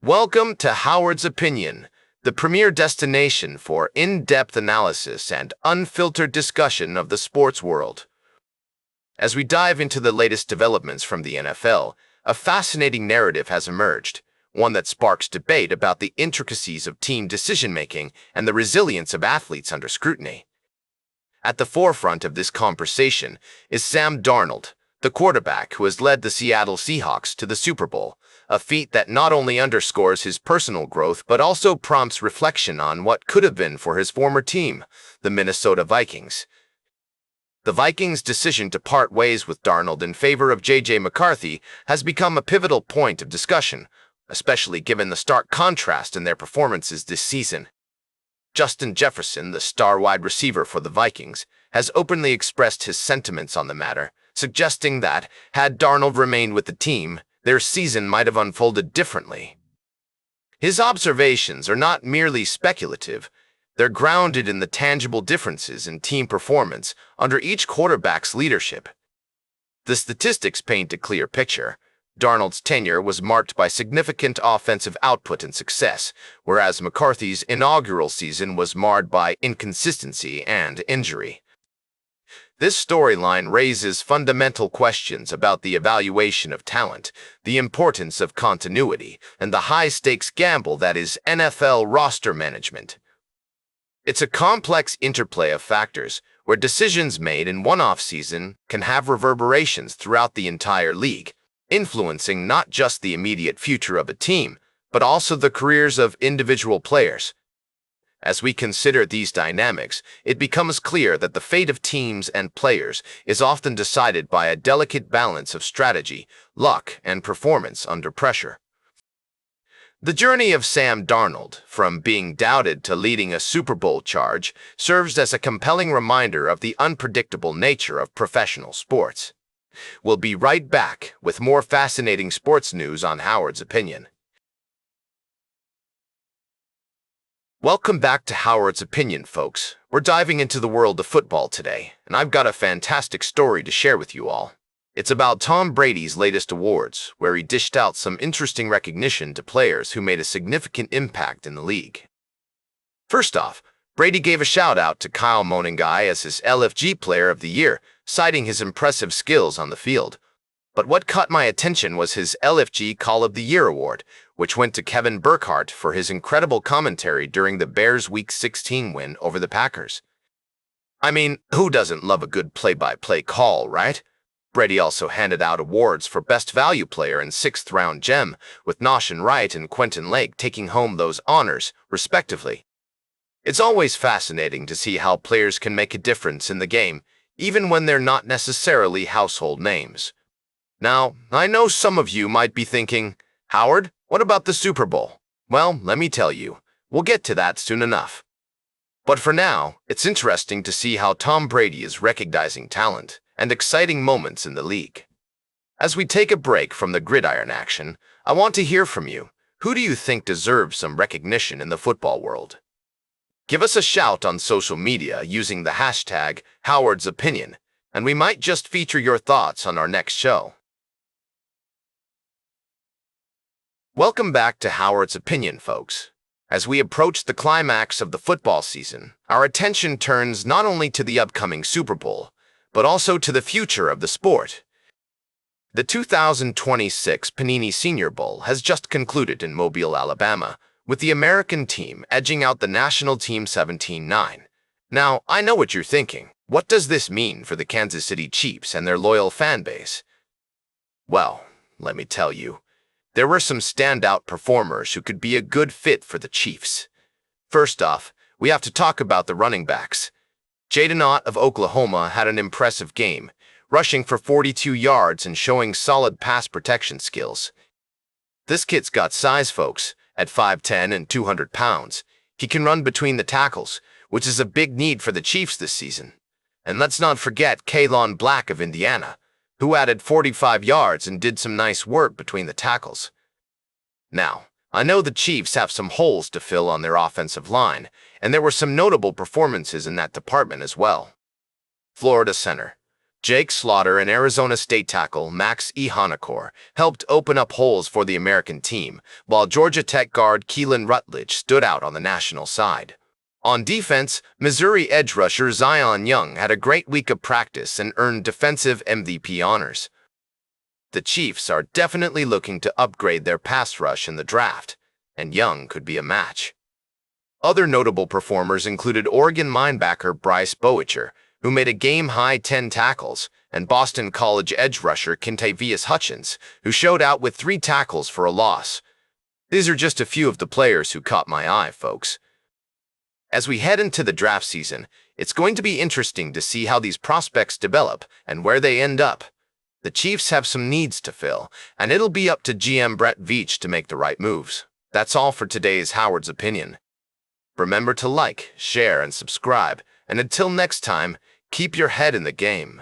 Welcome to Howard's Opinion, the premier destination for in-depth analysis and unfiltered discussion of the sports world. As we dive into the latest developments from the NFL, a fascinating narrative has emerged, one that sparks debate about the intricacies of team decision-making and the resilience of athletes under scrutiny. At the forefront of this conversation is Sam Darnold, the quarterback who has led the Seattle Seahawks to the Super Bowl, a feat that not only underscores his personal growth but also prompts reflection on what could have been for his former team, the Minnesota Vikings. The Vikings' decision to part ways with Darnold in favor of J.J. McCarthy has become a pivotal point of discussion, especially given the stark contrast in their performances this season. Justin Jefferson, the star wide receiver for the Vikings, has openly expressed his sentiments on the matter, suggesting that, had Darnold remained with the team, their season might have unfolded differently. His observations are not merely speculative, they're grounded in the tangible differences in team performance under each quarterback's leadership. The statistics paint a clear picture. Darnold's tenure was marked by significant offensive output and success, whereas McCarthy's inaugural season was marred by inconsistency and injury. This storyline raises fundamental questions about the evaluation of talent, the importance of continuity, and the high-stakes gamble that is NFL roster management. It's a complex interplay of factors, where decisions made in one offseason can have reverberations throughout the entire league, influencing not just the immediate future of a team, but also the careers of individual players. As we consider these dynamics, it becomes clear that the fate of teams and players is often decided by a delicate balance of strategy, luck, and performance under pressure. The journey of Sam Darnold, from being doubted to leading a Super Bowl charge, serves as a compelling reminder of the unpredictable nature of professional sports. We'll be right back with more fascinating sports news on Howard's Opinion. Welcome back to Howard's Opinion, folks. We're diving into the world of football today, and I've got a fantastic story to share with you all. It's about Tom Brady's latest awards, where he dished out some interesting recognition to players who made a significant impact in the league. First off, Brady gave a shout-out to Kyle Monangai as his LFG Player of the Year, citing his impressive skills on the field. But what caught my attention was his LFG Call of the Year award, which went to Kevin Burkhardt for his incredible commentary during the Bears' Week 16 win over the Packers. I mean, who doesn't love a good play-by-play call, right? Brady also handed out awards for Best Value Player and 6th-round gem, with Noshin Wright and Quentin Lake taking home those honors, respectively. It's always fascinating to see how players can make a difference in the game, even when they're not necessarily household names. Now, I know some of you might be thinking, Howard, what about the Super Bowl? Well, let me tell you, we'll get to that soon enough. But for now, it's interesting to see how Tom Brady is recognizing talent and exciting moments in the league. As we take a break from the gridiron action, I want to hear from you. Who do you think deserves some recognition in the football world? Give us a shout on social media using the hashtag Howard's Opinion, and we might just feature your thoughts on our next show. Welcome back to Howard's Opinion, folks. As we approach the climax of the football season, our attention turns not only to the upcoming Super Bowl, but also to the future of the sport. The 2026 Panini Senior Bowl has just concluded in Mobile, Alabama, with the American team edging out the national team 17-9. Now, I know what you're thinking. What does this mean for the Kansas City Chiefs and their loyal fan base? Well, let me tell you. There were some standout performers who could be a good fit for the Chiefs. First off, we have to talk about the running backs. Jaden Ott of Oklahoma had an impressive game, rushing for 42 yards and showing solid pass protection skills. This kid's got size, folks. At 5'10" and 200 pounds, he can run between the tackles, which is a big need for the Chiefs this season. And let's not forget K'Lon Black of Indiana, who added 45 yards and did some nice work between the tackles. Now, I know the Chiefs have some holes to fill on their offensive line, and there were some notable performances in that department as well. Florida center Jake Slaughter and Arizona State tackle Max Ehonekor helped open up holes for the American team, while Georgia Tech guard Keelan Rutledge stood out on the national side. On defense, Missouri edge rusher Zion Young had a great week of practice and earned defensive MVP honors. The Chiefs are definitely looking to upgrade their pass rush in the draft, and Young could be a match. Other notable performers included Oregon linebacker Bryce Boettcher, who made a game-high 10 tackles, and Boston College edge rusher Kentavious Hutchins, who showed out with 3 tackles for a loss. These are just a few of the players who caught my eye, folks. As we head into the draft season, it's going to be interesting to see how these prospects develop and where they end up. The Chiefs have some needs to fill, and it'll be up to GM Brett Veach to make the right moves. That's all for today's Howard's Opinion. Remember to like, share, and subscribe, and until next time, keep your head in the game.